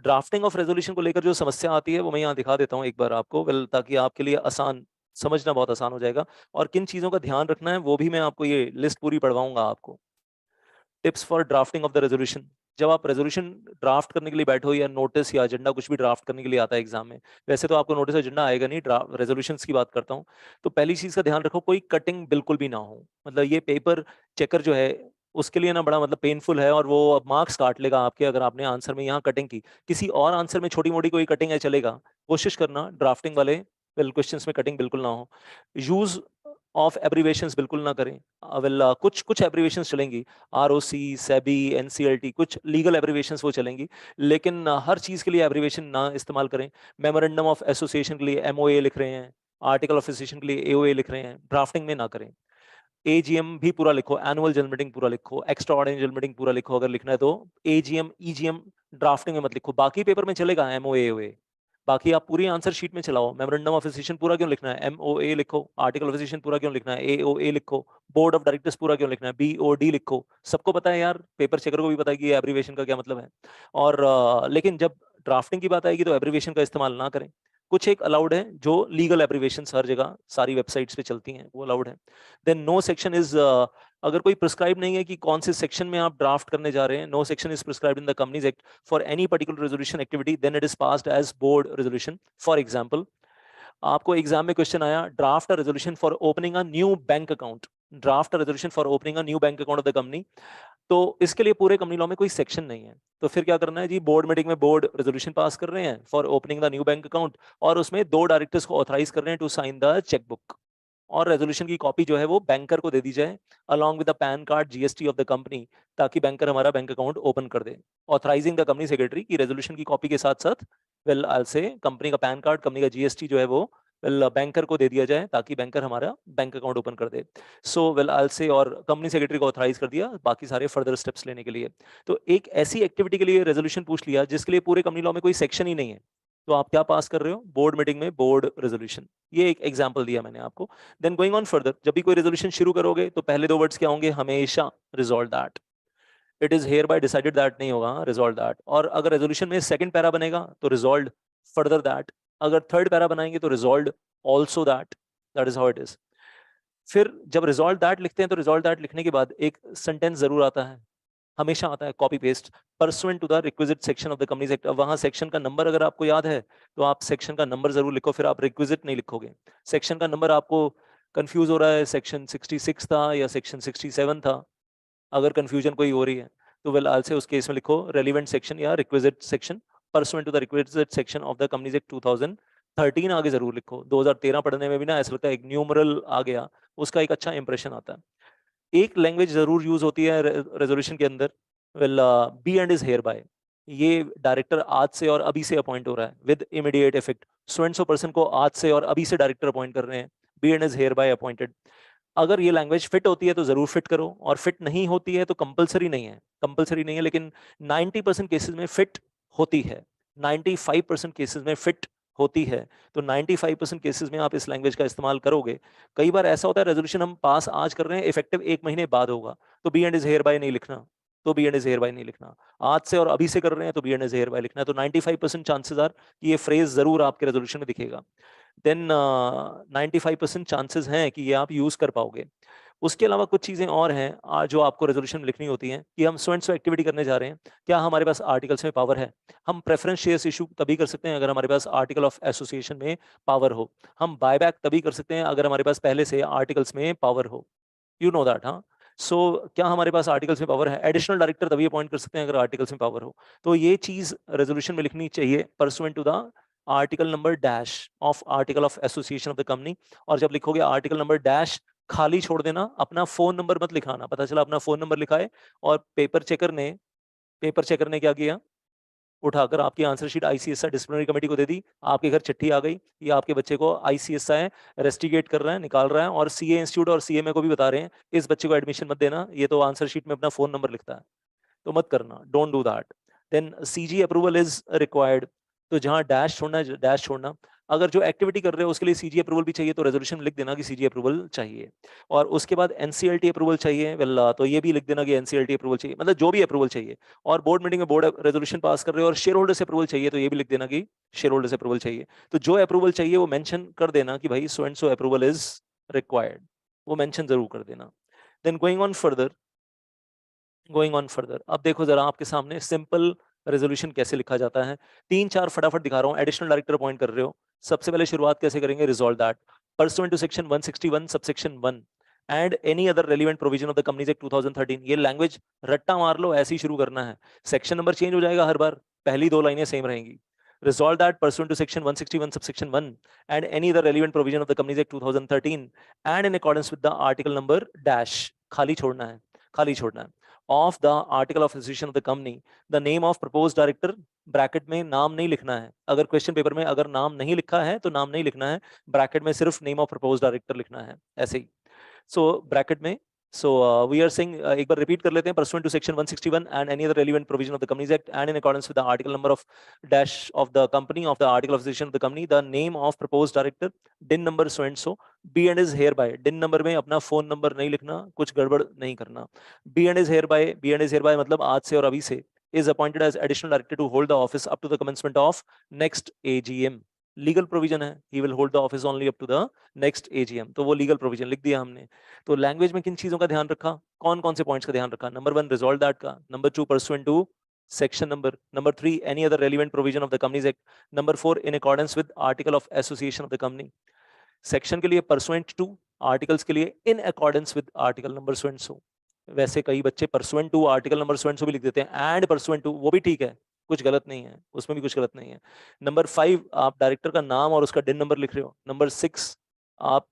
Drafting of resolution को लेकर जो समस्या आती है वो मैं यहाँ दिखा देता हूँ एक बार आपको, वेल ताकि आपके लिए आसान, समझना बहुत आसान हो जाएगा। और किन चीज़ों का ध्यान रखना है वो भी मैं आपको ये लिस्ट पूरी पढ़वाऊंगा आपको। Tips for drafting of the resolution. जब आप रेजोल्यूशन ड्राफ्ट करने के लिए बैठो या नोटिस या एजेंडा कुछ भी ड्राफ्ट करने के लिए आता है एग्जाम में, वैसे तो आपको नोटिस एजेंडा आएगा नहीं, रेजोल्यूशंस की बात करता हूँ। तो पहली चीज़ का ध्यान रखो, कोई कटिंग बिल्कुल भी ना हो। मतलब ये पेपर चेकर जो है उसके लिए ना बड़ा मतलब पेनफुल है, और वो अब मार्क्स काट लेगा आपके अगर आपने आंसर में यहाँ कटिंग की। किसी और आंसर में छोटी मोटी कोई कटिंग है चलेगा, कोशिश करना ड्राफ्टिंग वाले वेल क्वेश्चंस में कटिंग बिल्कुल ना हो। यूज ऑफ एब्रीवेशंस बिल्कुल ना करें। वेल कुछ कुछ एब्रीवेशंस चलेंगी, आरओसी, सेबी, एनसीएलटी, कुछ लीगल एब्रीवेशंस वो चलेंगी, लेकिन हर चीज के लिए एब्रीवेशन ना इस्तेमाल करें। मेमोरेंडम ऑफ एसोसिएशन के लिए एमओए लिख रहे हैं, आर्टिकल ऑफ एसोसिएशन के लिए एओए लिख रहे हैं, ड्राफ्टिंग में ना करें। एजीएम भी पूरा लिखो, एनुअल जनरल मीटिंग पूरा लिखो, एक्स्ट्रा ऑर्डिनरी जनरल मीटिंग पूरा लिखो अगर लिखना है तो। एजीएम ईजीएम ड्राफ्टिंग में मत लिखो, बाकी पेपर में चलेगा एमओए एओए, बाकी आप पूरी आंसर शीट में चलाओ। मेमोरेंडम ऑफ एसोसिएशन पूरा क्यों लिखना है, एमओए लिखो। आर्टिकल ऑफ एसोसिएशन पूरा क्यों लिखना है, एओए लिखो। बोर्ड ऑफ डायरेक्टर्स पूरा क्यों लिखना है, बीओडी लिखो। सबको पता है यार, पेपर चेकर को भी पता है कि ये एब्रीवेशन का क्या मतलब है। और लेकिन जब ड्राफ्टिंग की बात आएगी तो एब्रीवेशन का इस्तेमाल ना करें। कुछ एक अलाउड है जो लीगल एब्रीवेशन हर जगह सारी वेबसाइट्स पे चलती हैं, वो अलाउड है। देन नो सेक्शन इज, अगर कोई प्रिस्क्राइब नहीं है कि कौन से सेक्शन में आप ड्राफ्ट करने जा रहे हैं, no section is prescribed in the companies act for any particular resolution activity, then it is passed as board resolution. For example, आपको एग्जाम में क्वेश्चन आया, draft a resolution for opening a new bank account, draft a resolution for opening a new bank account of the company. तो इसके लिए पूरे company law में कोई section नहीं है, तो फिर क्या करना है जी, बोर्ड मीटिंग में बोर्ड रेजोल्यूशन पास कर रहे हैं for opening the new bank account, और उसमें दो डायरेक्टर्स को ऑथराइज कर रहे हैं टू साइन द चेकबुक, और रेजोल्यूशन की कॉपी जो है वो बैंकर को दे दी जाए along with the pan card, GST of the company, ताकि बैंकर हमारा बैंक अकाउंट ओपन कर दे। ऑथराइजिंग द कंपनी सेक्रेटरी की रेजोल्यूशन की कॉपी के साथ साथ वेल आई से कंपनी का पैन कार्ड, कंपनी का जीएसटी जो है वो वेल बैंकर को दे दिया जाए, ताकि बैंकर हमारा बैंक अकाउंट ओपन कर दे। सो वेल आई से, और कंपनी सेक्रेटरी को ऑथराइज कर दिया बाकी सारे फर्दर स्टेप्स लेने के लिए। तो एक ऐसी एक्टिविटी के लिए रेजोल्यूशन पूछ लिया जिसके लिए पूरे कंपनी लॉ में कोई सेक्शन ही नहीं है, तो आप क्या पास कर रहे हो, बोर्ड मीटिंग में बोर्ड रेजोल्यूशन। ये एक एग्जांपल दिया मैंने आपको। देन गोइंग ऑन फर्दर, जब भी कोई रेजोल्यूशन शुरू करोगे तो पहले दो वर्ड्स क्या होंगे, हमेशा resolve that, it is hair bye decided that नहीं होगा, रिजॉल्व दैट। और अगर रेजोल्यूशन में सेकंड पैरा बनेगा तो रिजॉल्व फर्दर दैट, अगर थर्ड पैरा बनाएंगे तो resolve also that, that is how it is. फिर जब रिजॉल्व दैट लिखते हैं तो रिजॉल्व दैट लिखने के बाद एक सेंटेंस जरूर आता है, हमेशा आता है, copy paste, pursuant to the requisite section of the companies act. अब वहां सेक्शन का नंबर अगर आपको याद है तो आप सेक्शन का नंबर जरूर लिखो, फिर आप रिक्विजिट नहीं लिखोगे। सेक्शन का नंबर आपको कंफ्यूज हो रहा है, सेक्शन 66 था या सेक्शन 67 था, अगर कंफ्यूजन कोई हो रही है तो वेल आल से उस केस में लिखो रेलिवेंट सेक्शन या requisite section, pursuant to the requisite section of the companies act 2013 आगे जरूर लिखो। 2013 पढ़ने में भी ना ऐसा लगता है एक न्यूमरल आ गया, उसका एक अच्छा इंप्रेशन आता है। एक लैंग्वेज जरूर यूज होती है रेजोल्यूशन के अंदर, well be and is hair bye, ये डायरेक्टर आज से और अभी से अपॉइंट हो रहा है with immediate effect, so and so person को आज से और अभी से डायरेक्टर अपॉइंट कर रहे हैं, be and is hair bye appointed. अगर ये लैंग्वेज फिट होती है तो जरूर फिट करो, और फिट नहीं होती है तो कंपलसरी नहीं है, कंपलसरी नहीं है, लेकिन 90% केसेस में फिट होती है, 95% केसेस में फिट होती है। तो 95% केसेस में आप इस लैंग्वेज का इस्तेमाल करोगे। कई बार ऐसा होता है रेजोल्यूशन हम पास आज कर रहे हैं, इफेक्टिव एक महीने बाद होगा, तो be and is hair bye नहीं लिखना, तो be and is hair bye नहीं लिखना। आज से और अभी से कर रहे हैं तो be and is hair bye लिखना है। तो 95% चांसेस आर कि ये फ्रेज जरूर आपके रेजोल्यूशन में दिखेगा। देन 95% चांसेस हैं कि ये आप यूज कर पाओगे। उसके अलावा कुछ चीजें और हैं जो आपको रेजोल्यूशन में लिखनी होती हैं, कि हम सो एंड सो एक्टिविटी करने जा रहे हैं, क्या हमारे पास आर्टिकल्स में पावर है। हम प्रेफरेंस शेयर्स इशू तभी कर सकते हैं अगर हमारे पास आर्टिकल ऑफ एसोसिएशन में पावर हो। हम बायबैक तभी कर सकते हैं अगर हमारे पास पहले से आर्टिकल्स में पावर हो, यू नो दैट। हाँ, सो क्या हमारे पास आर्टिकल्स में पावर है, एडिशनल डायरेक्टर तभी अपॉइंट कर सकते हैं अगर आर्टिकल्स में पावर हो। तो ये चीज रेजोल्यूशन में लिखनी चाहिए, pursuant to the article number dash of article of association of the company. और जब लिखोगे आर्टिकल नंबर डैश, खाली छोड़ देना, अपना फोन नंबर मत लिखाना, पता चला अपना फोन नंबर लिखा है और पेपर चेकर ने क्या किया, उठाकर आपकी answer sheet ICSI disciplinary committee को दे दी, आपके घर चिट्ठी आ गई, ये आपके बच्चे को आईसीएसआई रेस्टिगेट कर रहा है, निकाल रहा है, और सीए इंस्टीट्यूट और सीएमए को भी बता रहे हैं इस बच्चे को एडमिशन मत देना, ये तो आंसर शीट में अपना फोन नंबर लिखता है, तो मत करना, don't do that. Then CG approval is required, तो जहां डैश छोड़ना है डैश छोड़ना। अगर जो एक्टिविटी कर रहे हो उसके लिए सीजी अप्रूवल भी चाहिए तो रेजोल्यूशन लिख देना कि सीजी अप्रूवल चाहिए। और उसके बाद एनसीएलटी अप्रूवल चाहिए, वेल तो ये भी लिख देना कि एनसीएलटी अप्रूवल चाहिए, मतलब जो भी अप्रूवल चाहिए। और बोर्ड मीटिंग में बोर्ड रेजोल्यूशन पास कर रहे हो और शेयर होल्डर से अप्रूवल चाहिए तो ये भी लिख देना कि शेयर होल्डर से अप्रूवल चाहिए। तो जो अप्रूवल चाहिए वो मेंशन कर देना कि भाई सो and so approval is required, वो मेंशन जरूर कर देना। देन गोइंग ऑन फर्दर, अब देखो जरा आपके सामने सिंपल रेजोल्यूशन कैसे लिखा जाता है। 3-4 फटाफट दिखा रहा हूँ। एडिशनल डायरेक्टर अपॉइंट कर रहे हो, सबसे पहले शुरुआत कैसे करेंगे, resolve that pursuant to section 161 subsection 1 and any other relevant provision of the companies act 2013। ये लैंग्वेज रट्टा मार लो, ऐसे ही शुरू करना है। सेक्शन नंबर चेंज हो जाएगा हर बार, पहली 2 लाइनें सेम रहेंगी। Resolve that pursuant to section 161 subsection 1 and any other relevant provision of the Companies Act 2013 and in accordance with the article number dash, खाली छोड़ना है, खाली छोड़ना है, of the article of association of the company, the name of proposed director, bracket में नाम नहीं लिखना है। अगर क्वेश्चन पेपर में अगर नाम नहीं लिखा है तो नाम नहीं लिखना है, ब्रैकेट में सिर्फ नेम ऑफ प्रपोज डायरेक्टर लिखना है, ऐसे ही। सो ब्रैकेट में we are saying एक बार रिपीट कर लेते हैं, pursuant to section 161 and any other relevant provision of the Companies Act and in accordance with the article number of dash of the company of the article of association of the company, the name of proposed director, din number so and so, be and is hereby, din number में अपना phone number नहीं लिखना, कुछ गड़बड़ नहीं करना। be and is hereby मतलब आज से और अभी से, is appointed as additional director to hold the office up to the commencement of next AGM। Legal provision है, he will hold the office only up to the next AGM, तो वो legal provision लिख दिया हमने। तो language में किन चीजों का ध्यान रखा, कौन कौन से पॉइंट्स का ध्यान रखा, नंबर 1 रिजॉल्व दैट का, number 2 pursuant to section number 3 any other relevant provision of the companies act, number 4 in accordance with article of association of the company. Section के लिए परसुएंट टू, आर्टिकल्स के लिए in accordance with article number so and so. वैसे कई बच्चे pursuant to article number so and so भी लिख देते हैं, एंड परसुएंट टू, वो भी ठीक है, कुछ गलत नहीं है उसमें भी, कुछ गलत नहीं है। नंबर 5 आप डायरेक्टर का नाम और उसका डिन नंबर लिख रहे हो। नंबर 6 आप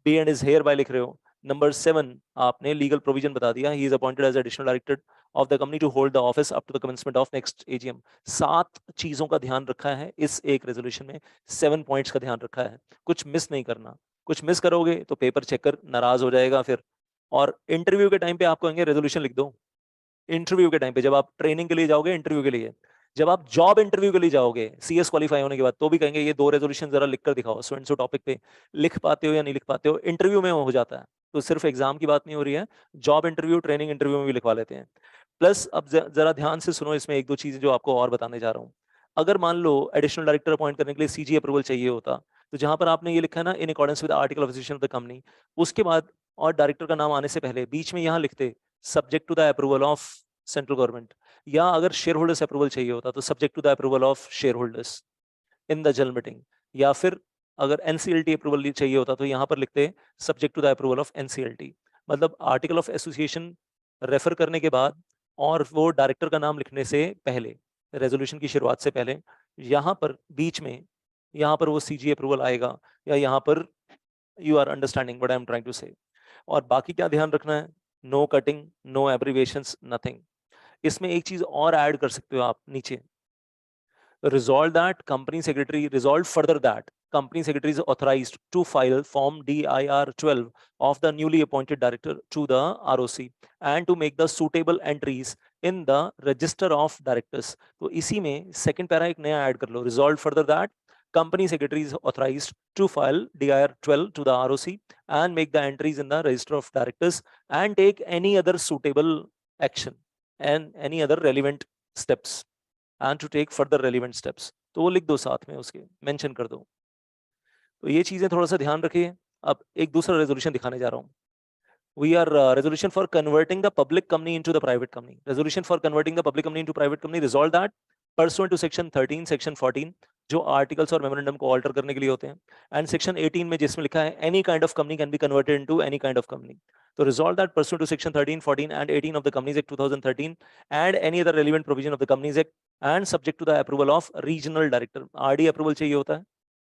बी एंड इज हेयर बाय लिख रहे हो। नंबर 7 आपने लीगल प्रोविजन बता दिया, he is appointed as additional director of the company to hold the office up to the commencement of next AGM. 7 चीजों का ध्यान रखा है इस एक रेजोल्यूशन में, 7 पॉइंट्स का ध्यान रखा है, कुछ मिस नहीं करना। कुछ मिस करोगे तो पेपर चेकर नाराज हो जाएगा फिर। और इंटरव्यू के टाइम पे आपको कहेंगे रेजोल्यूशन लिख दो। इंटरव्यू के टाइम पे, जब आप ट्रेनिंग के लिए जाओगे इंटरव्यू के लिए, जब आप जॉब इंटरव्यू के लिए जाओगे सीएस क्वालिफाई होने के बाद, तो भी कहेंगे ये 2 रेजोल्यूशन जरा लिख कर दिखाओ, सो एंड सो टॉपिक पे लिख पाते हो या नहीं लिख पाते हो, इंटरव्यू में हो जाता है। तो सिर्फ एग्जाम की बात नहीं हो रही है, जॉब इंटरव्यू ट्रेनिंग इंटरव्यू में भी लिखवा लेते हैं। प्लस अब जरा ध्यान से सुनो, इसमें 1-2 चीजें जो आपको और बताने जा रहा हूँ। अगर मान लो एडिशनल डायरेक्टर अपॉइंट करने के लिए सीजी अप्रूवल चाहिए होता, तो जहां पर आपने ये लिखा है ना इन accordance with article of association of the company, उसके बाद और डायरेक्टर का नाम आने से पहले बीच में यहाँ लिखते subject to the approval of central government, या अगर शेयर होल्डर्स अप्रूवल चाहिए होता तो subject to the approval of shareholders in the general meeting, या फिर अगर एनसीएलटी अप्रूवल चाहिए होता तो यहाँ पर लिखते subject to the approval of NCLT. मतलब आर्टिकल ऑफ एसोसिएशन रेफर करने के बाद और वो डायरेक्टर का नाम लिखने से पहले, रेजोल्यूशन की शुरुआत से पहले, यहाँ पर बीच में यहाँ पर वो सीजी अप्रूवल आएगा, या यहाँ पर you are understanding what I am trying to say. और बाकी क्या ध्यान रखना है, no cutting, no abbreviations, nothing. इसमें एक चीज और ऐड कर सकते हो आप नीचे, resolve that company secretary resolved further that company secretary is authorized to file form dir 12 of the newly appointed director to the ROC and to make the suitable entries in the register of directors। तो इसी में second para एक नया add कर लो, resolved further that company secretary is authorized to file dir 12 to the ROC and make the entries in the register of directors and take any other suitable action and any other relevant steps and to take further relevant steps। तो वो लिख दो साथ में, उसके mention कर दो। तो ये चीजें थोड़ा सा ध्यान रखिए। अब एक दूसरा रेजोल्यूशन दिखाने जा रहा हूँ। We are resolution for converting the public company into the private company। Resolution for converting the public company into private company resolve that pursuant to section 13, section 14 जो आर्टिकल्स और मेमोरेंडम को ऑल्टर करने के लिए होते हैं, एंड सेक्शन 18 में जिसमें लिखा है any kind of company can be converted into any kind of company. तो resolved that pursuant to section 13, 14 and 18 of the Companies Act 2013 and any other relevant provision of the Companies Act and subject to the approval of regional director। RD approval चाहिए होता है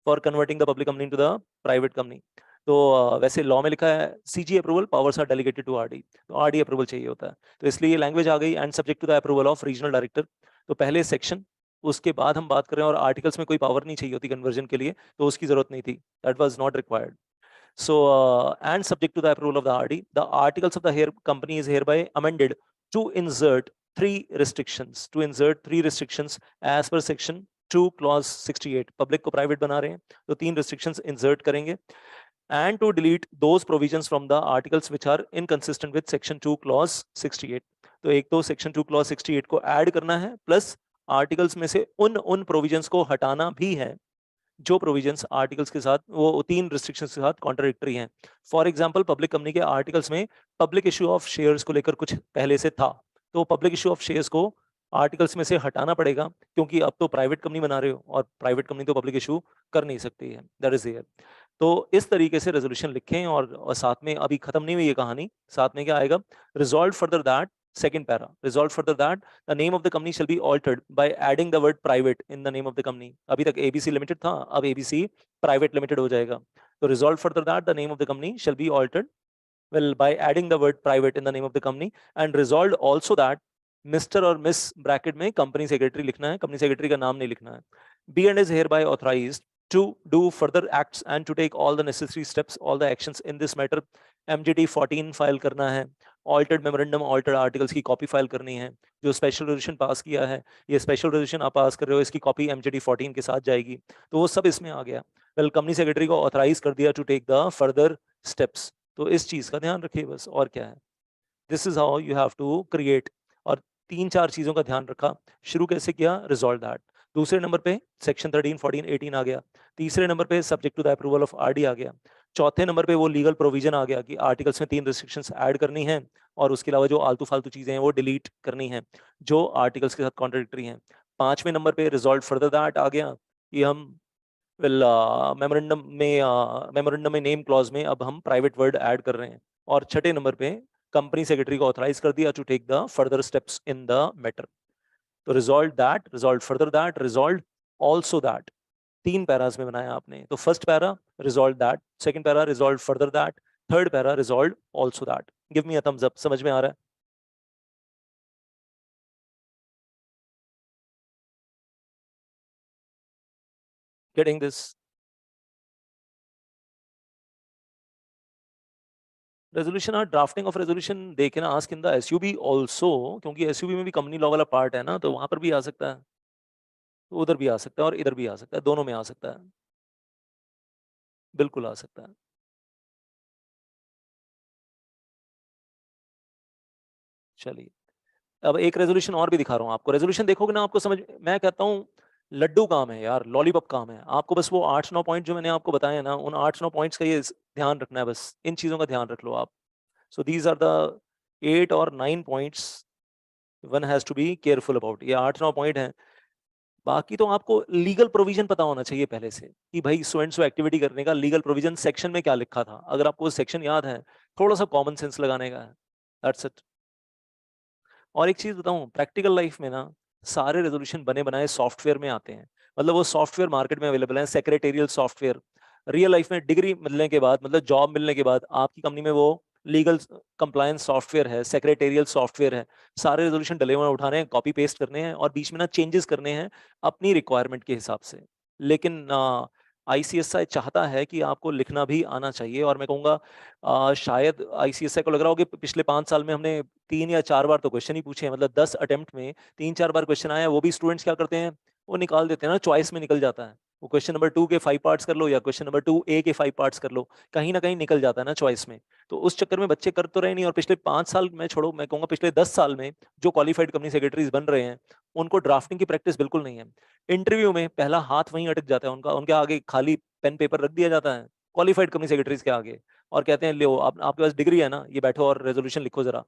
for converting the public company into the private company. तो वैसे law में लिखा है CG approval powers are delegated to RD, तो RD approval चाहिए होता है, तो इसलिए ये लैंग्वेज आ गई, and subject to the approval of regional director. तो पहले सेक्शन, उसके बाद हम बात कर रहे हैं, और आर्टिकल्स में कोई पावर नहीं चाहिए होती कन्वर्जन के लिए, तो उसकी जरूरत नहीं थी, that was not required. So and subject to the approval of the RD, the articles of the here company is hereby amended to insert 3 restrictions as per section two clause 68 public को private बना रहे हैं तो 3 restrictions insert करेंगे and to delete those provisions from the articles which are inconsistent with section 2 clause 68 तो एक तो section 2 clause 68 को ऐड करना है प्लस आर्टिकल्स में से उन प्रोविजंस को हटाना भी है जो प्रोविजंस आर्टिकल्स के साथ वो 3 रिस्ट्रिक्शंस के साथ कॉन्ट्राडिक्टरी हैं फॉर एग्जांपल पब्लिक कंपनी के आर्टिकल्स में पब्लिक इश्यू ऑफ शेयर्स को लेकर कुछ पहले से था तो पब्लिक इश्यू ऑफ शेयर्स को आर्टिकल्स में से हटाना पड़ेगा क्योंकि अब तो प्राइवेट कंपनी बना रहे हो और प्राइवेट कंपनी तो पब्लिक इशू कर नहीं सकती है दैट इज हियर तो इस तरीके से रेजोल्यूशन लिखें और साथ में अभी खत्म नहीं हुई ये कहानी साथ में क्या आएगा resolve further that second para resolved further that the name of the company shall be altered by adding the word private in the name of the company अभी तक ABC limited था अब ABC private limited हो जाएगा तो resolved further that the name of the company shall be altered well by adding the word private in the name of the company and resolved also that Mr और Miss bracket में company secretary लिखना है company secretary का नाम नहीं लिखना है be and is hereby authorized to do further acts and to take all the necessary steps all the actions in this matter MGT 14 file करना है ऑल्टर्ड मेमोरेंडम ऑल्टर्ड आर्टिकल्स की कॉपी फाइल करनी है जो स्पेशल रेजोल्यूशन पास किया है ये special resolution आप पास कर रहे हो इसकी कॉपी MGT 14 के साथ जाएगी तो वो सब इसमें आ गया वेल कंपनी सेक्रेटरी को ऑथराइज कर दिया to take the further steps तो इस चीज का ध्यान रखिए बस और क्या है this is how you have to create और 3-4 चीजों का ध्यान रखा शुरू कैसे किया रिजॉल्व दैट दूसरे नंबर पे सेक्शन 13 14 18 आ गया तीसरे नंबर पे subject to the approval of RD आ गया चौथे नंबर पे वो लीगल प्रोविजन आ गया कि आर्टिकल्स में 3 रिस्ट्रिक्शंस ऐड करनी है और उसके अलावा जो आलतू फालतू चीजें हैं वो डिलीट करनी है जो आर्टिकल्स के साथ कॉन्ट्राडिक्टरी हैं पांचवें नंबर पे रिजॉल्व फर्दर दैट आ गया कि हम वेल मेमोरेंडम में नेम क्लॉज में अब हम प्राइवेट वर्ड ऐड कर रहे हैं और छठे नंबर पे कंपनी सेक्रेटरी को ऑथराइज कर दिया to take the further steps in the matter तो resolved further that resolved also that 3 paras में बनाया आपने तो first para resolved that second para resolved further that third para resolved also that give me a thumbs up समझ में आ रहा है गेटिंग दिस रेजोल्यूशन हाँ ड्राफ्टिंग ऑफ रेजोल्यूशन देखे ना ask in the SUB also क्योंकि एसयूबी में भी कंपनी लॉ वाला पार्ट है ना तो वहां पर भी आ सकता है तो उधर भी आ सकता है और इधर भी आ सकता है दोनों में आ सकता है बिल्कुल आ सकता है चलिए अब एक रेजोल्यूशन और भी दिखा रहा हूँ आपको रेजोल्यूशन देखोगे ना आपको समझ मैं कहता हूँ लड्डू काम है यार लॉलीपॉप काम है आपको बस वो 8-9 पॉइंट जो मैंने आपको बताए हैं ना उन 8-9 पॉइंट्स का ये ध्यान रखना है बस इन चीजों का ध्यान रख लो आप सो दीज आर द 8 और 9 points one has to be careful about ये 8-9 पॉइंट हैं बाकी तो आपको लीगल प्रोविजन पता होना चाहिए पहले से कि भाई सो एंड सो एक्टिविटी करने का लीगल प्रोविजन सेक्शन में क्या लिखा था अगर आपको वो सेक्शन याद है थोड़ा सा कॉमन सेंस लगाने का है दैट्स इट और एक चीज बताऊं प्रैक्टिकल लाइफ में ना सारे रेजोल्यूशन बने बनाए सॉफ्टवेयर में आते हैं मतलब वो सॉफ्टवेयर मार्केट में अवेलेबल है सेक्रेटेरियल सॉफ्टवेयर रियल लाइफ में डिग्री मिलने के बाद मतलब जॉब मिलने के बाद आपकी कंपनी में वो लीगल कंप्लायंस सॉफ्टवेयर है सेक्रेटेरियल सॉफ्टवेयर है सारे रेजोल्यूशन डले हुए उठाने हैं कॉपी पेस्ट करने हैं और बीच में ना चेंजेस करने हैं अपनी रिक्वायरमेंट के हिसाब से लेकिन आईसीएसआई चाहता है कि आपको लिखना भी आना चाहिए और मैं कहूँगा शायद आईसीएसआई को लग रहा हो कि पिछले 5 साल में हमने 3 या 4 बार तो क्वेश्चन ही पूछे हैं मतलब 10 अटेम्प्ट में 3-4 बार क्वेश्चन आया वो भी स्टूडेंट्स क्या करते हैं वो निकाल देते हैं ना चॉइस में निकल जाता है वो क्वेश्चन नंबर 2 के 5 पार्ट्स कर लो या क्वेश्चन नंबर 2A के 5 पार्ट्स कर लो कहीं ना कहीं निकल जाता है ना चॉइस में तो उस चक्कर में बच्चे कर तो रहे नहीं और पिछले 5 साल में छोड़ो मैं कहूँगा पिछले 10 साल में जो क्वालिफाइड कंपनी सेक्रेटरीज बन रहे हैं उनको ड्राफ्टिंग की प्रैक्टिस बिल्कुल नहीं है इंटरव्यू में पहला हाथ वहीं अटक जाता है उनका उनके आगे खाली पेन पेपर रख दिया जाता है क्वालिफाइड कंपनी सेक्रेटरीज के आगे और कहते हैं लो आपके पास डिग्री है ना ये बैठो और रेजोल्यूशन लिखो जरा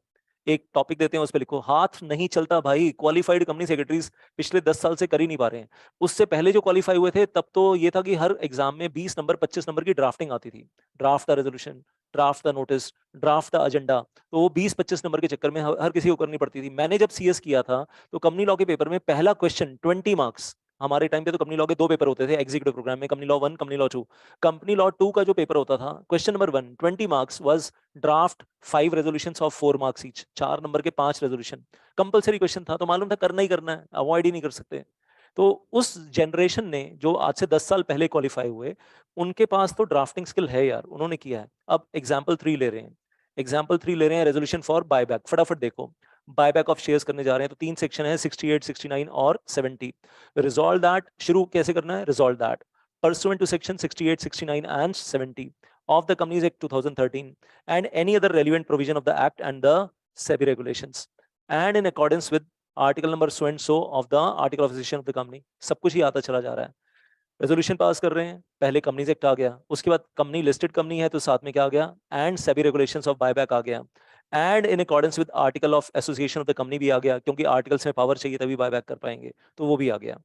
एक टॉपिक देते हैं उस पर लिखो हाथ नहीं चलता भाई क्वालिफाइड कंपनी सेक्रेटरीज पिछले 10 साल से कर ही नहीं पा रहे हैं उससे पहले जो क्वालिफाई हुए थे तब तो ये था कि हर एग्जाम में 20 नंबर 25 नंबर की ड्राफ्टिंग आती थी draft the resolution draft the notice draft the agenda तो वो 20-25 नंबर के चक्कर में हर किसी को करनी पड़ती थी मैंने जब सीएस किया था तो कंपनी लॉ के पेपर में पहला क्वेश्चन 20 मार्क्स हमारे टाइम पे तो कंपनी लॉ के 2 पेपर होते थे एग्जीक्यूटिव प्रोग्राम में company law 1 company law 2 company law 2 का जो पेपर होता था question number 1 20 marks was draft 5 resolutions of 4 marks each 4 number के 5 रेजोल्यूशन कंपलसरी क्वेश्चन था तो मालूम था करना ही करना है अवॉइड ही नहीं कर सकते तो उस जनरेशन ने जो आज से 10 साल पहले क्वालिफाई हुए उनके पास तो ड्राफ्टिंग स्किल है यार उन्होंने किया है अब एग्जाम्पल 3 ले रहे हैं रेजोल्यूशन फॉर बायबैक फटाफट देखो बायबैक ऑफ शेयर्स करने जा रहे हैं, तो 3 सेक्शन है 68, 69 और 70। रिजॉल्व दैट शुरू कैसे करना है? Resolve that pursuant to section 68, 69 and 70 of the Companies Act 2013 and any other relevant provision of the act and the SEBI regulations and in accordance with article number so and so of the article of association of the company। सब कुछ ही आता चला जा रहा है। Resolution pass कर रहे हैं, पहले कंपनीज एक्ट आ गया, उसके बाद कंपनी लिस्टेड कंपनी है तो साथ में क्या आ गया? And SEBI regulations of buyback आ गया, and in accordance with article of association of the company भी आ गया, क्योंकि आर्टिकल्स में पावर चाहिए तभी बायबैक कर पाएंगे, तो वो भी आ गया।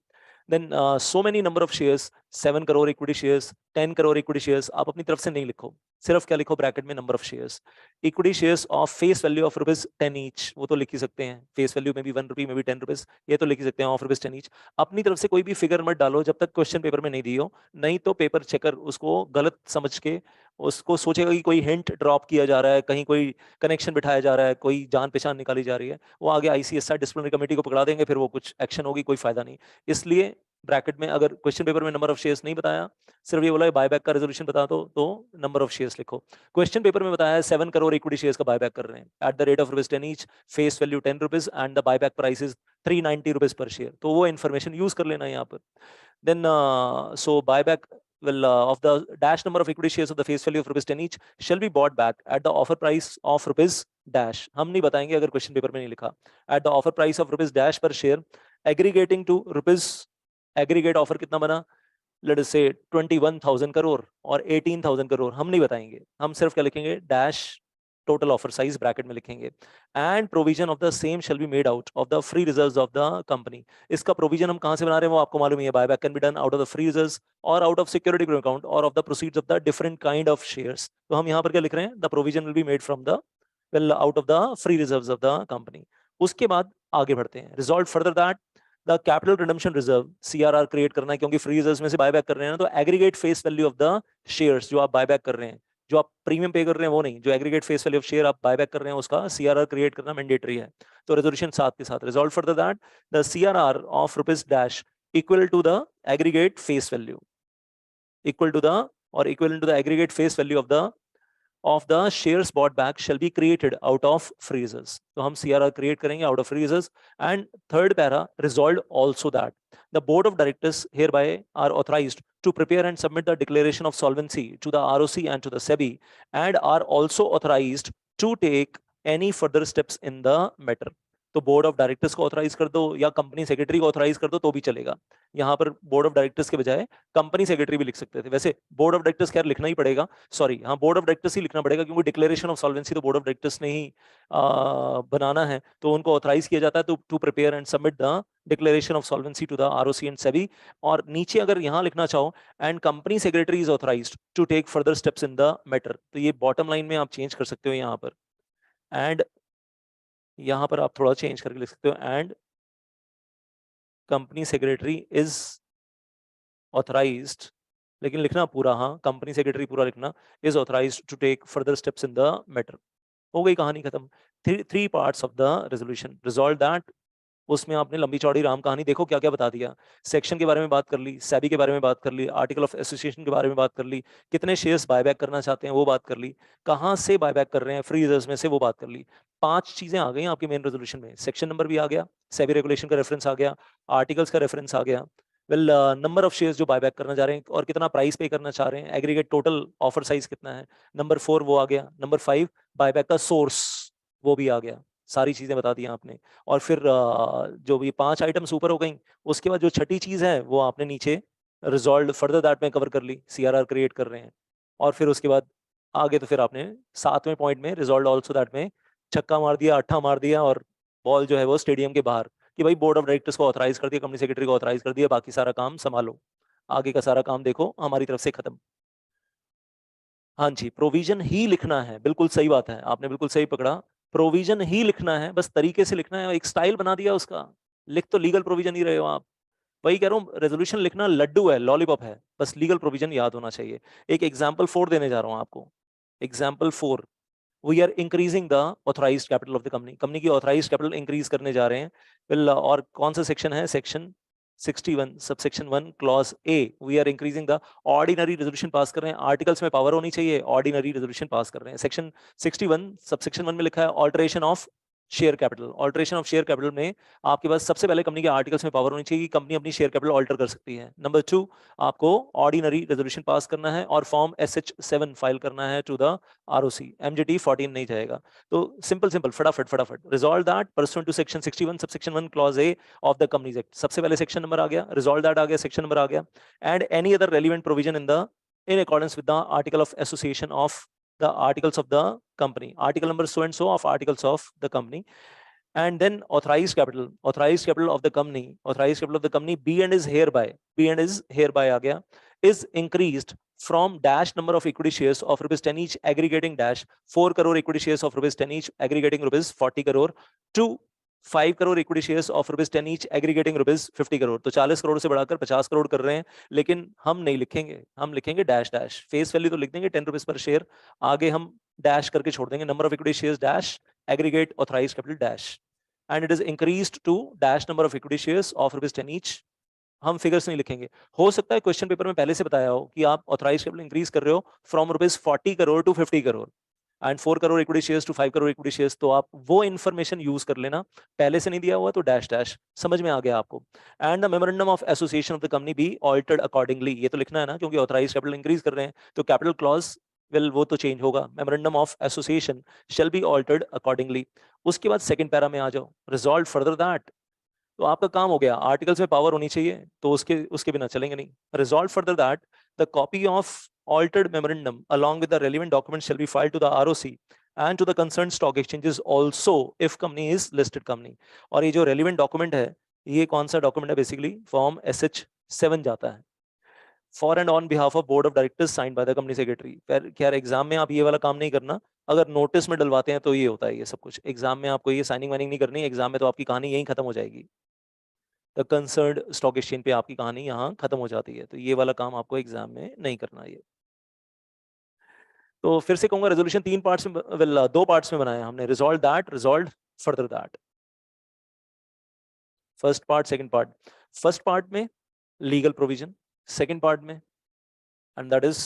Then so many number of shares, 7 crore equity shares, 10 crore equity shares, आप अपनी तरफ से नहीं लिखो, सिर्फ क्या लिखो ब्रैकेट में? Number of shares. Equity shares of face value of ₹10 each, वो तो लिख ही सकते हैं, फेस वैल्यू में भी 1 रुपी में भी 10 रुपीज, ये तो लिख ही सकते हैं, ऑफ ₹10 ईच। अपनी तरफ से कोई भी फिगर मत डालो जब तक क्वेश्चन पेपर में नहीं दी हो, नहीं तो पेपर चेकर उसको गलत समझ के उसको सोचेगा कि कोई हिंट ड्रॉप किया जा रहा है, कहीं कोई कनेक्शन बिठाया जा रहा है, कोई जान पहचान निकाली जा रही है, वो आगे ICSI डिसिप्लिनरी कमेटी को पकड़ा देंगे, फिर वो कुछ एक्शन होगी, कोई फायदा नहीं। इसलिए ब्रैकेट में अगर क्वेश्चन पेपर में नंबर ऑफ शेयर्स नहीं बताया, सिर्फ ये बोला बायबैक का रेजोल्यूशन बता दो, तो नंबर ऑफ शेयर्स लिखो। क्वेश्चन पेपर में बताया है 7 करोड़ इक्विटी शेयर्स का बायबैक कर रहे हैं at the rate of ₹10 each, face value 10 rupees and the buyback price is 390 rupees per share, तो वो इन्फॉर्मेशन यूज कर लेना यहाँ पर। Then so buyback of the dash number of equity shares of the face value of ₹10 each shall be bought back at the offer price of rupees dash, हम नहीं बताएंगे अगर क्वेश्चन पेपर में नहीं लिखा, at the offer price of rupees dash per share aggregating to rupees, aggregate offer कितना बना? Let us से 21,000 करोड़ और 18,000 करोड़, हम नहीं बताएंगे, हम सिर्फ क्या लिखेंगे? Dash total offer size bracket में लिखेंगे, and provision of the same shall be made out of the free reserves of the company. इसका प्रोविजन हम कहां से बना रहे हैं वो आपको मालूम ही है, buyback can be done out of the free reserves और आउट ऑफ सिक्योरिटी अकाउंट और of the proceeds of the different kind of shares. तो हम यहाँ पर क्या लिख रहे हैं? The provision will be made from the out of the free reserves of the company. उसके बाद आगे बढ़ते हैं, resolve further that the capital redemption reserve CRR create करना है, क्योंकि फ्री रिजर्व्स में से बायबैक कर रहे हैं ना, तो aggregate face value of the shares जो आप बायबैक कर रहे हैं, जो आप प्रीमियम पे कर रहे हैं वो नहीं, जो aggregate face value of share आप बायबैक कर रहे हैं उसका CRR क्रिएट करना मैंडेटरी है। तो रेजोल्यूशन 7 के साथ resolved further that the CRR of rupees dash equal to the aggregate face value, equal to the और equal to the aggregate face value of the shares bought back shall be created out of free reserves। तो हम CRR create करेंगे out of free reserves। And third para, resolved also that the board of directors hereby are authorized to prepare and submit the declaration of solvency to the ROC and to the SEBI, and are also authorized to take any further steps in the matter। तो board of directors को authorise कर दो या company secretary को authorise कर दो तो भी चलेगा। यहाँ पर बोर्ड ऑफ डायरेक्टर्स के बजाय कंपनी सेक्रेटरी भी लिख सकते थे, वैसे बोर्ड ऑफ डायरेक्टर्स क्या लिखना ही पड़ेगा, सॉरी हाँ बोर्ड ऑफ डायरेक्टर्स ही लिखना पड़ेगा, क्योंकि डिक्लेरेशन ऑफ सॉल्वेंसी तो बोर्ड ऑफ डायरेक्टर्स ने ही बनाना है, तो उनको ऑथराइज किया जाता है to prepare and submit the declaration of solvency to the ROC and SEBI। और नीचे अगर यहाँ लिखना चाहो and company secretary is authorised to take further steps in the matter, तो ये बॉटम लाइन में आप चेंज कर सकते हो यहाँ पर, एंड यहाँ पर आप थोड़ा चेंज करके लिख सकते हो, and company secretary is authorised, लेकिन लिखना पूरा, हाँ कंपनी सेक्रेटरी पूरा लिखना, is authorised to take further steps in the matter. हो गई कहानी खत्म। Three parts of the resolution, resolve that उसमें आपने लंबी चौड़ी राम कहानी देखो क्या क्या बता दिया, सेक्शन के बारे में बात कर ली, सेबी के बारे में बात कर ली, आर्टिकल ऑफ एसोसिएशन के बारे में बात कर ली, कितने शेयर्स बायबैक करना चाहते हैं वो बात कर ली, कहाँ से बायबैक कर रहे हैं फ्री रिजर्व्स में से वो बात कर ली। 5 चीजें आ गई आपकी मेन रेजोल्यूशन में, सेक्शन नंबर भी आ गया, सेबी रेगुलेशन का रेफरेंस आ गया, आर्टिकल्स का रेफरेंस आ गया, वेल नंबर ऑफ शेयर्स जो बायबैक करना चाह रहे हैं और कितना प्राइस पे करना चाह रहे हैं, एग्रीगेट टोटल ऑफर साइज कितना है, नंबर 4 वो आ गया, नंबर 5 बायबैक का सोर्स वो भी आ गया, सारी चीजें बता दी आपने। और फिर जो ये 5 आइटम्स ऊपर हो गई, उसके बाद जो छठी चीज है वो आपने नीचे रिजॉल्व फर्दर दैट में कवर कर ली, CRR क्रिएट कर रहे हैं। और फिर उसके बाद आगे तो फिर आपने 7वें पॉइंट में रिजॉल्व ऑल्सो दैट में छक्का मार दिया, अट्ठा मार दिया और बॉल जो है वो स्टेडियम के बाहर, कि भाई बोर्ड ऑफ डायरेक्टर्स को ऑथराइज कर दिया, कंपनी सेक्रेटरी को ऑथराइज कर दिया, बाकी सारा काम संभालो, आगे का सारा काम देखो, हमारी तरफ से खत्म। हाँ जी, प्रोविजन ही लिखना है, बिल्कुल सही बात है, आपने बिल्कुल सही पकड़ा, प्रोविजन ही लिखना है, बस तरीके से लिखना है, एक स्टाइल बना दिया उसका, लिख तो लीगल प्रोविजन ही रहे हो आप। वही कह रहा हूँ, रेजोल्यूशन लिखना लड्डू है, लॉलीपॉप है, बस लीगल प्रोविजन याद होना चाहिए। एक एग्जाम्पल 4 देने जा रहा हूँ आपको, example 4, we are increasing the authorised capital of the company, company की ऑथराइज्ड कैपिटल इंक्रीज करने जा रहे हैं। Well, और कौन सा सेक्शन है? Section 61 subsection 1 clause A, we are increasing the ordinary resolution pass कर रहे हैं, आर्टिकल्स में पावर होनी चाहिए, ऑर्डिनरी रेजोल्यूशन पास कर रहे हैं। सेक्शन 61 सबसेक्शन 1 में लिखा है alteration of share capital, alteration of share capital में आपके पास सबसे पहले कंपनी के आर्टिकल्स में पावर होनी चाहिए कि कंपनी अपनी शेयर कैपिटल ऑल्टर कर सकती है। नंबर 2, आपको ऑर्डिनरी रेजोल्यूशन पास करना है और फॉर्म SH7 फाइल करना है टू द ROC। MJT 14 नहीं जाएगा। तो सिंपल सिंपल फटाफट फटाफट resolve that pursuant to section 61 subsection 1 clause A of the companies act. सबसे पहले सेक्शन नंबर आ गया, रिजॉल्व दैट आ गया, सेक्शन नंबर आ गया, and any other relevant provision in accordance with the article of association of the articles of the company, article number so and so of articles of the company, and then authorized capital of the company be and is hereby आ गया, is increased from dash number of equity shares of rupees 10 each aggregating dash 4 crore equity shares of rupees 10 each aggregating rupees 40 crore to 5 crore equity shares of rupees 10 each aggregating rupees 50 crore. तो 40 करोड़ से बढ़ाकर 50 करोड़ कर रहे हैं, लेकिन हम नहीं लिखेंगे, हम लिखेंगे डैश डैश। फेस वैल्यू तो लिख देंगे 10 रुपीज पर शेयर, आगे हम डैश करके छोड़ देंगे, number of equity shares dash aggregate authorise capital dash, and it is increased to dash number of equity shares of rupees 10 each. हम फिगर्स नहीं लिखेंगे। हो सकता है क्वेश्चन पेपर में पहले से बताया हो कि आप ऑथराइज कैपिटल इंक्रीज कर रहे हो from rupees 40 crore to 50 crore and 4 crore equity shares to 5 crore equity shares, तो आप वो इन्फॉर्मेशन यूज कर लेना। पहले से नहीं दिया हुआ तो डैश डैश, समझ में आ गया आपको। And the memorandum of association of the company be altered accordingly, ये तो लिखना है ना, क्योंकि ऑथराइज कैपिटल इंक्रीज कर रहे हैं तो कैपिटल क्लॉज विल वो तो चेंज होगा। Memorandum of association shall be altered accordingly. उसके बाद सेकंड पैरा में आ जाओ, रिजॉल्व फर्दर दैट। तो आपका काम हो गया, आर्टिकल्स में पावर होनी चाहिए तो उसके उसके बिना चलेंगे नहीं। Resolve further that the copy of altered memorandum along with the relevant documents shall be filed to the ROC and to the concerned stock exchanges also if company is listed company। और ये जो relevant document है, ये कौन सा document है? Basically form SH7 जाता है, for and on behalf of board of directors sign by the company secretary. खैर एग्जाम में आप ये वाला काम नहीं करना, अगर नोटिस में डलवाते हैं तो ये होता है ये सब कुछ। एग्जाम में आपको ये साइनिंग वाइनिंग नहीं करनी, एग्जाम में तो आपकी कहानी यहीं खत्म हो जाएगी, द कंसर्न्ड स्टॉक एक्सचेंज पे आपकी कहानी यहाँ खत्म हो जाती है। तो ये वाला काम आपको एग्जाम में नहीं करना ये। तो फिर से कहूंगा, रेजोल्यूशन 3 पार्ट्स में, वेल 2 पार्ट्स में बनाया हमने, resolve that, resolve further that. First part, second part. First part में लीगल प्रोविजन, सेकंड पार्ट में and that is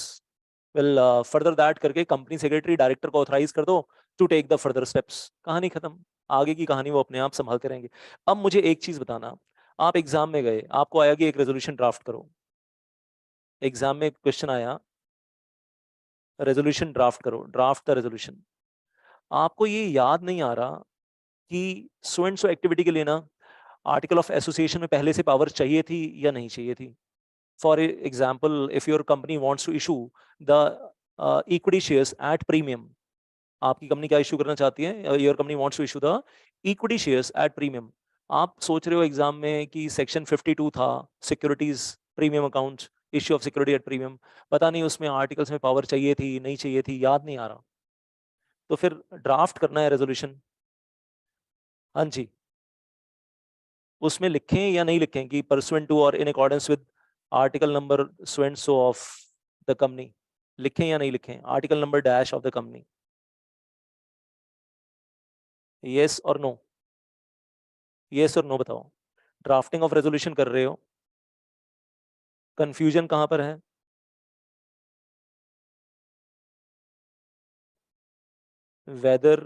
well further that करके कंपनी सेक्रेटरी डायरेक्टर को ऑथराइज कर दो to take the further steps. कहानी खत्म, आगे की कहानी वो अपने आप संभालते रहेंगे। अब मुझे एक चीज बताना, आप एग्जाम में गए, आपको आया कि एक रेजोल्यूशन ड्राफ्ट करो। एग्जाम में क्वेश्चन आया रेजोल्यूशन ड्राफ्ट करो, ड्राफ्ट द रेजोल्यूशन। आपको ये याद नहीं आ रहा कि सो एंड सो एक्टिविटी के लिए ना आर्टिकल ऑफ एसोसिएशन में पहले से पावर चाहिए थी या नहीं चाहिए थी। For example, if your company wants to issue the equity shares at premium, आपकी कंपनी क्या इशू करना चाहती है? Your company wants to issue the equity shares at premium. आप सोच रहे हो एग्जाम में कि सेक्शन 52 था, securities premium account, issue of security at premium, पता नहीं उसमें आर्टिकल्स में पावर चाहिए थी नहीं चाहिए थी, याद नहीं आ रहा। तो फिर ड्राफ्ट करना है रेजोल्यूशन, हाँ जी, उसमें लिखें या नहीं लिखें कि परसुएंट टू और इन accordance with article number so and so of the company, लिखें या नहीं लिखें? Article number dash of the company, yes और नो? यस और नो बताओ। ड्राफ्टिंग ऑफ रेजोल्यूशन कर रहे हो, कंफ्यूजन कहां पर है? Whether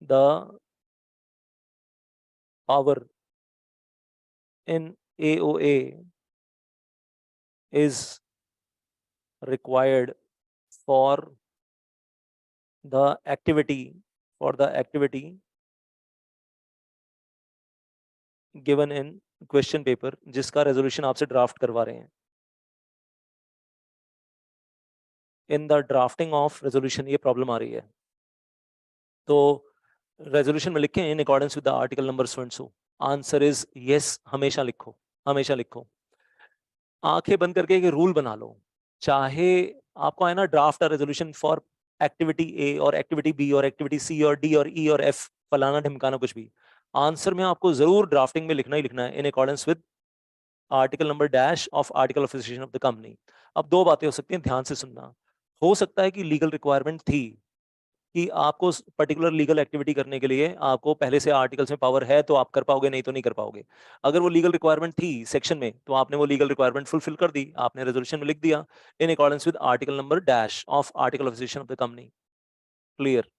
the power in AOA is required for the activity given in question paper, जिसका रेजोल्यूशन आपसे ड्राफ्ट करवा रहे हैं। In the drafting of resolution ये प्रॉब्लम आ रही है, तो रेजोल्यूशन में लिखें इन accordance with the article number so and so. Answer is yes, हमेशा लिखो, हमेशा लिखो। आंखें बंद करके एक रूल बना लो, चाहे आपको है ना ड्राफ्ट रेजोल्यूशन फॉर एक्टिविटी ए और एक्टिविटी बी और एक्टिविटी सी और डी और ई और एफ, फलाना ढिमकाना कुछ भी, आंसर में आपको जरूर ड्राफ्टिंग में लिखना ही लिखना है इन accordance with article number dash of article of association of the company. अब दो बातें हो सकती हैं, ध्यान से सुनना। हो सकता है कि लीगल रिक्वायरमेंट थी कि आपको पर्टिकुलर लीगल एक्टिविटी करने के लिए आपको पहले से आर्टिकल्स में पावर है तो आप कर पाओगे, नहीं तो नहीं कर पाओगे। अगर वो लीगल रिक्वायरमेंट थी सेक्शन में तो आपने वो लीगल रिक्वायरमेंट फुलफिल कर दी, आपने रेजोल्यूशन में लिख दिया इन accordance with article number dash of article of association of the company. Clear?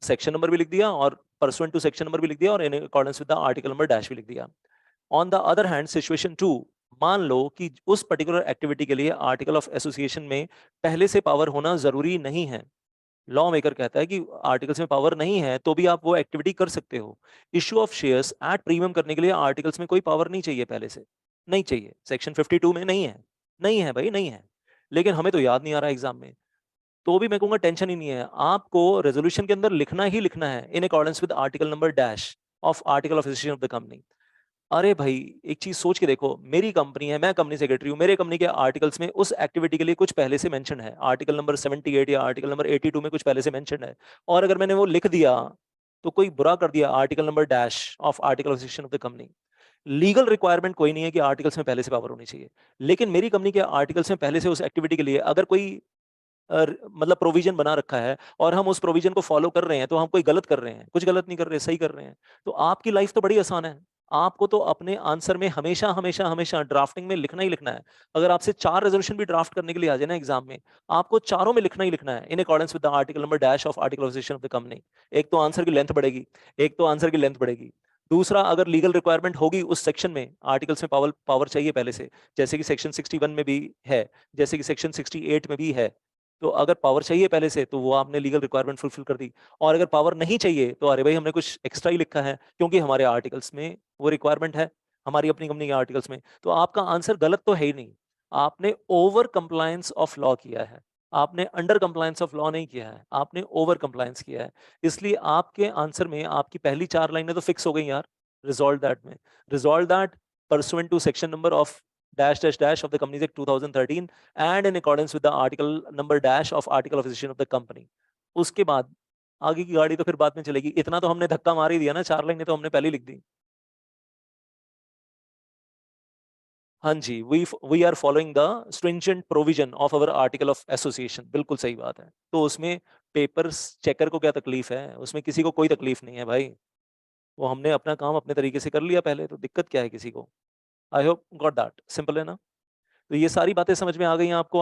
Section number भी लिख दिया और परसुएंट टू सेक्शन नंबर भी लिख दिया और इन accordance with the article number dash भी लिख दिया। On the other hand situation 2, मान लो कि उस पर्टिकुलर एक्टिविटी के लिए आर्टिकल ऑफ एसोसिएशन में पहले से पावर होना जरूरी नहीं है। लॉ मेकर कहता है कि आर्टिकल्स में पावर नहीं है तो भी आप वो एक्टिविटी कर सकते हो। Issue of shares at premium करने के लिए आर्टिकल्स में कोई पावर नहीं चाहिए, पहले से नहीं चाहिए, सेक्शन 52 में नहीं है। नहीं है भाई, नहीं है। लेकिन हमें तो याद नहीं आ रहा एग्जाम में, तो भी मैं कहूंगा टेंशन ही नहीं है, आपको रेजोल्यूशन के अंदर लिखना ही लिखना है इन accordance with article number dash of article of association of the company. अरे भाई, एक चीज सोच के देखो, मेरी कंपनी है, मैं कंपनी सेक्रेटरी हूँ, मेरे कंपनी के आर्टिकल्स में उस एक्टिविटी के लिए कुछ पहले से मेंशन है, आर्टिकल नंबर 78 या आर्टिकल नंबर 82 में कुछ पहले से मेंशन है, और अगर मैंने वो लिख दिया तो कोई बुरा कर दिया article number dash of article of association of the company. Legal requirement कोई नहीं है कि आर्टिकल्स में पहले से पावर होनी चाहिए, लेकिन मेरी कंपनी के आर्टिकल्स में पहले से उस एक्टिविटी के लिए अगर कोई मतलब प्रोविजन बना रखा है और हम उस प्रोविजन को फॉलो कर रहे हैं, तो हम कोई गलत कर रहे हैं? कुछ गलत नहीं कर रहे, सही कर रहे हैं। तो आपकी लाइफ तो बड़ी आसान है। आपको तो अपने आंसर में हमेशा हमेशा हमेशा ड्राफ्टिंग में लिखना ही लिखना है। अगर आपसे 4 रेजोल्यूशन भी ड्राफ्ट करने के लिए आ जाए ना एग्जाम में, आपको चारों में लिखना ही लिखना है इन accordance with the article number dash of article of association of the company. एक तो आंसर की लेंथ बढ़ेगी, एक तो आंसर की लेंथ बढ़ेगी। दूसरा, अगर लीगल रिक्वायरमेंट होगी उस सेक्शन में, आर्टिकल्स में पावर पावर चाहिए पहले से, जैसे कि सेक्शन 61 में भी है, जैसे कि सेक्शन 68 में भी है, तो अगर पावर चाहिए पहले से तो वो आपने लीगल रिक्वायरमेंट फुलफिल कर दी। और अगर पावर नहीं चाहिए तो अरे भाई, हमने कुछ एक्स्ट्रा ही लिखा है क्योंकि हमारे आर्टिकल्स में वो रिक्वायरमेंट है, हमारी अपनी कंपनी के आर्टिकल्स में। तो आपका आंसर गलत तो है ही नहीं। आपने ओवर कंप्लायंस ऑफ लॉ किया है, आपने अंडर कंप्लायंस ऑफ लॉ नहीं किया है, आपने ओवर कंप्लायंस किया है। इसलिए आपके आंसर में आपकी पहली 4 लाइनें तो फिक्स हो गई यार। रिजॉल्व दैट में, resolve that pursuant to section number of dash dash dash of the Companies Act 2013 and in accordance with the article number dash of article of association of the company। उसके बाद आगे की गाड़ी तो फिर बाद में चलेगी। इतना तो हमने धक्का मार ही दिया ना, 4 लाइनें तो हमने पहले ही लिख दी। हाँ जी, we are following the stringent provision of our article of association. बिल्कुल सही बात है। तो उसमें पेपर्स चेकर को क्या तकलीफ है? उसमें किसी को कोई तकलीफ नहीं है भाई। वो हमने अपना काम अपने तरीके से कर लिया पहले, तो दिक्कत क्या है किसी को? I hope got that. Simple है ना? तो ये सारी बातें समझ में आ गई हैं आपको।